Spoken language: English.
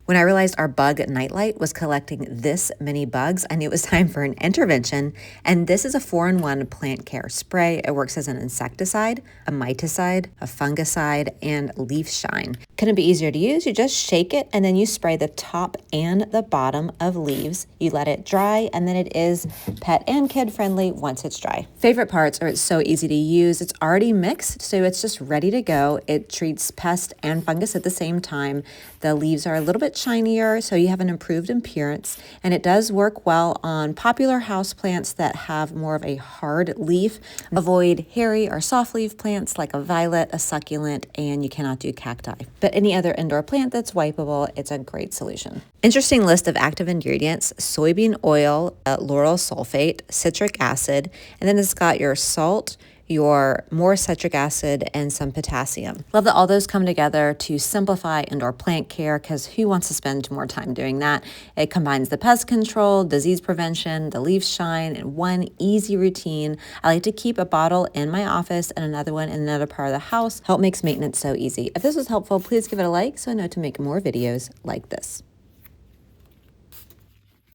When I realized our bug nightlight was collecting this many bugs, I knew it was time for an intervention. And this is a 4-in-1 plant care spray. It works as an insecticide, a miticide, a fungicide, and leaf shine. Couldn't be easier to use. You just shake it and then you spray the top and the bottom of leaves. You let it dry, and then it is pet and kid friendly once it's dry. Favorite parts are it's so easy to use. It's already mixed, so it's just ready to go. It treats pest and fungus at the same time. The leaves are a little bit shinier, so you have an improved appearance, and it does work well on popular houseplants that have more of a hard leaf. Avoid hairy or soft leaf plants like a violet, a succulent, and you cannot do cacti. But any other indoor plant that's wipeable, it's a great solution. Interesting list of active ingredients: soybean oil, lauryl sulfate, citric acid, and then it's got your salt, your more citric acid, and some potassium. Love that all those come together to simplify indoor plant care, because who wants to spend more time doing that? It combines the pest control, disease prevention, the leaf shine in one easy routine. I like to keep a bottle in my office and another one in another part of the house. Help makes maintenance so easy. If this was helpful, please give it a like so I know to make more videos like this.